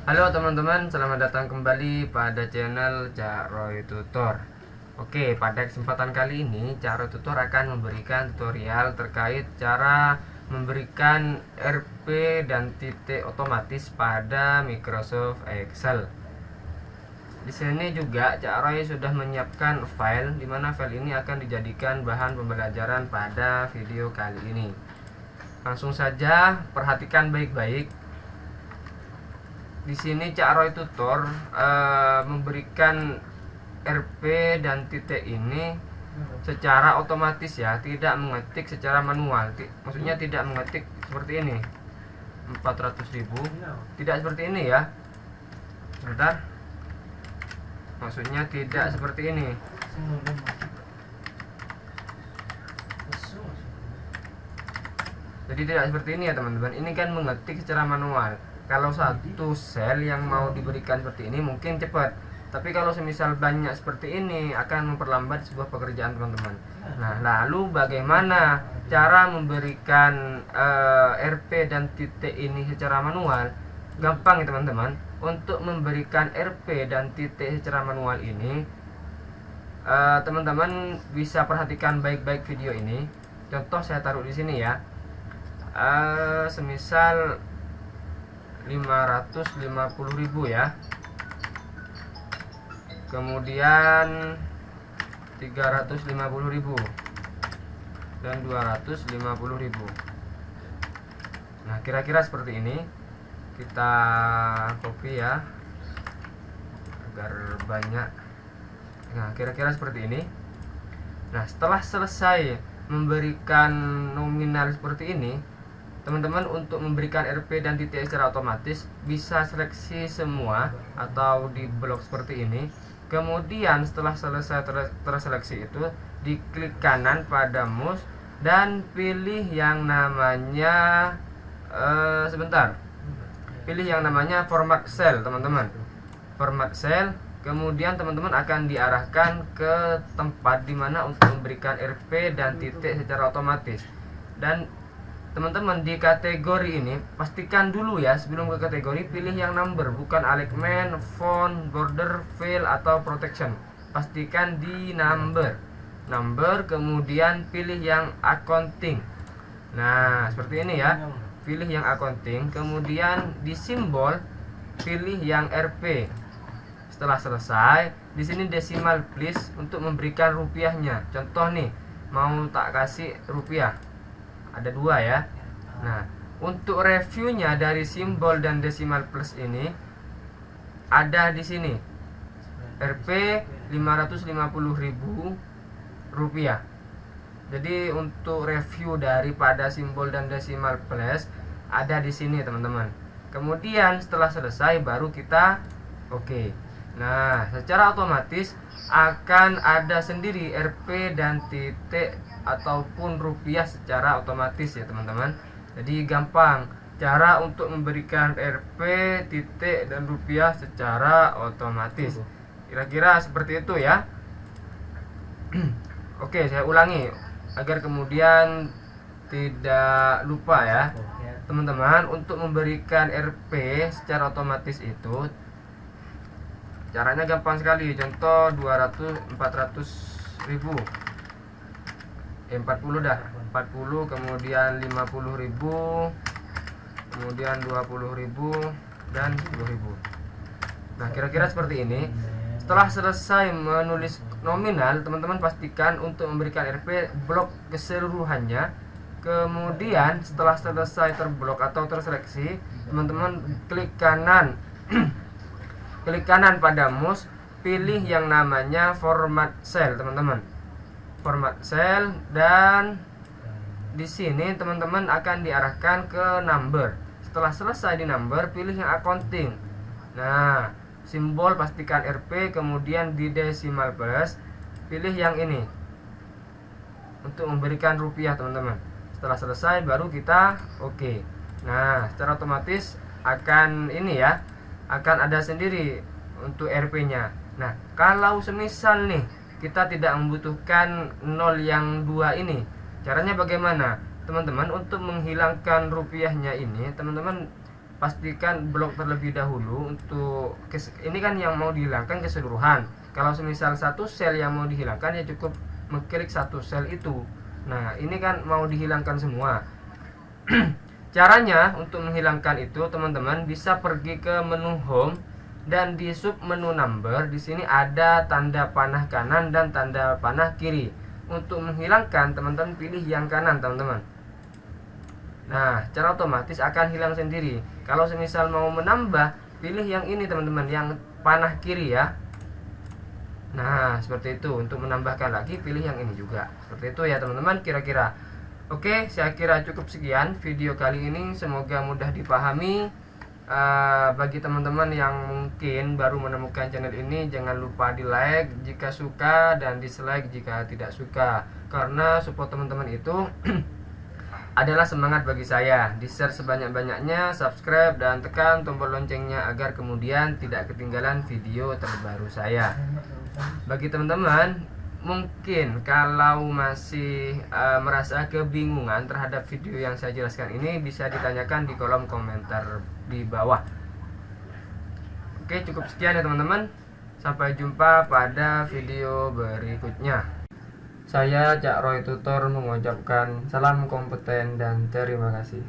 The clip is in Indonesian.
Halo teman-teman, selamat datang kembali pada channel Cak Roy Tutor. Oke, pada kesempatan kali ini Cak Roy Tutor akan memberikan tutorial terkait cara memberikan RP dan titik otomatis pada Microsoft Excel. Di sini juga Cak Roy sudah menyiapkan file di mana file ini akan dijadikan bahan pembelajaran pada video kali ini. Langsung saja perhatikan baik-baik. Di sini Cak Roy Tutor memberikan RP dan titik ini secara otomatis ya, tidak mengetik secara manual. Maksudnya tidak mengetik seperti ini 400.000, tidak seperti ini ya. Sebentar, maksudnya tidak seperti ini. Jadi tidak seperti ini ya teman-teman. Ini kan mengetik secara manual. Kalau satu sel yang mau diberikan seperti ini mungkin cepat, tapi kalau semisal banyak seperti ini akan memperlambat sebuah pekerjaan teman-teman. Nah, lalu bagaimana cara memberikan RP dan titik ini secara manual? Gampang ya teman-teman. Untuk memberikan RP dan titik secara manual ini, teman-teman bisa perhatikan baik-baik video ini. Contoh saya taruh di sini ya. Semisal 550.000 ya, kemudian 350.000 dan 250.000. Nah, kira-kira seperti ini. Kita copy ya agar banyak. Nah, kira-kira seperti ini. Nah, setelah selesai memberikan nominal seperti ini, teman-teman untuk memberikan RP dan titik secara otomatis bisa seleksi semua atau di blok seperti ini. Kemudian setelah selesai terseleksi itu, diklik kanan pada mouse dan pilih yang namanya pilih yang namanya format cell teman-teman. Format cell. Kemudian teman-teman akan diarahkan ke tempat dimana untuk memberikan RP dan titik secara otomatis. Dan teman-teman di kategori ini pastikan dulu ya, sebelum ke kategori pilih yang number, bukan alignment, font, border, fill atau protection. Pastikan di number, kemudian pilih yang accounting. Nah, seperti ini ya, pilih yang accounting, kemudian di simbol pilih yang RP. Setelah selesai, di sini decimal please untuk memberikan rupiahnya. Contoh nih, mau tak kasih rupiah. Ada dua ya. Nah, untuk reviewnya dari simbol dan decimal plus ini ada di sini. RP 550.000 rupiah. Jadi untuk review daripada simbol dan decimal plus ada di sini teman-teman. Kemudian setelah selesai baru kita oke. Nah, secara otomatis akan ada sendiri RP dan titik ataupun rupiah secara otomatis ya teman-teman. Jadi gampang cara untuk memberikan RP, titik dan rupiah secara otomatis. Kira-kira seperti itu ya. Oke, saya ulangi agar kemudian tidak lupa ya. Teman-teman, untuk memberikan RP secara otomatis itu caranya gampang sekali. Contoh 400.000 40 dah, 40 kemudian 50.000 kemudian 20.000 dan 10.000. Nah, kira-kira seperti ini. Setelah selesai menulis nominal, teman-teman pastikan untuk memberikan RP blok keseluruhannya. Kemudian setelah selesai terblok atau terseleksi, teman-teman klik kanan klik kanan pada mouse, pilih yang namanya format cell teman-teman. Format cell, dan di sini teman-teman akan diarahkan ke number. Setelah selesai di number, pilih yang accounting. Nah, simbol pastikan RP, kemudian di decimal plus pilih yang ini untuk memberikan rupiah teman-teman. Setelah selesai baru kita oke. Nah, secara otomatis akan ini ya, akan ada sendiri untuk RP-nya. Nah, kalau semisal nih kita tidak membutuhkan 0 yang 2 ini, caranya bagaimana? Teman-teman, untuk menghilangkan rupiahnya ini, teman-teman pastikan blok terlebih dahulu. Untuk ini kan yang mau dihilangkan keseluruhan. Kalau semisal satu sel yang mau dihilangkan, ya cukup mengklik satu sel itu. Nah ini kan mau dihilangkan semua. Caranya untuk menghilangkan itu, teman-teman bisa pergi ke menu home dan di sub menu number di sini ada tanda panah kanan dan tanda panah kiri. Untuk menghilangkan, teman-teman pilih yang kanan, teman-teman. Nah, secara otomatis akan hilang sendiri. Kalau semisal mau menambah, pilih yang ini, teman-teman, yang panah kiri ya. Nah, seperti itu. Untuk menambahkan lagi, pilih yang ini juga. Seperti itu ya, teman-teman, kira-kira. Oke, saya kira cukup sekian video kali ini. Semoga mudah dipahami. Bagi teman-teman yang mungkin baru menemukan channel ini, jangan lupa di like jika suka dan dislike jika tidak suka, karena support teman-teman itu adalah semangat bagi saya. Di share sebanyak-banyaknya, subscribe dan tekan tombol loncengnya agar kemudian tidak ketinggalan video terbaru saya. Bagi teman-teman mungkin kalau masih merasa kebingungan terhadap video yang saya jelaskan ini, bisa ditanyakan di kolom komentar di bawah. Oke, cukup sekian ya teman-teman. Sampai jumpa pada video berikutnya. Saya Cak Roy Tutor mengucapkan salam kompeten dan terima kasih.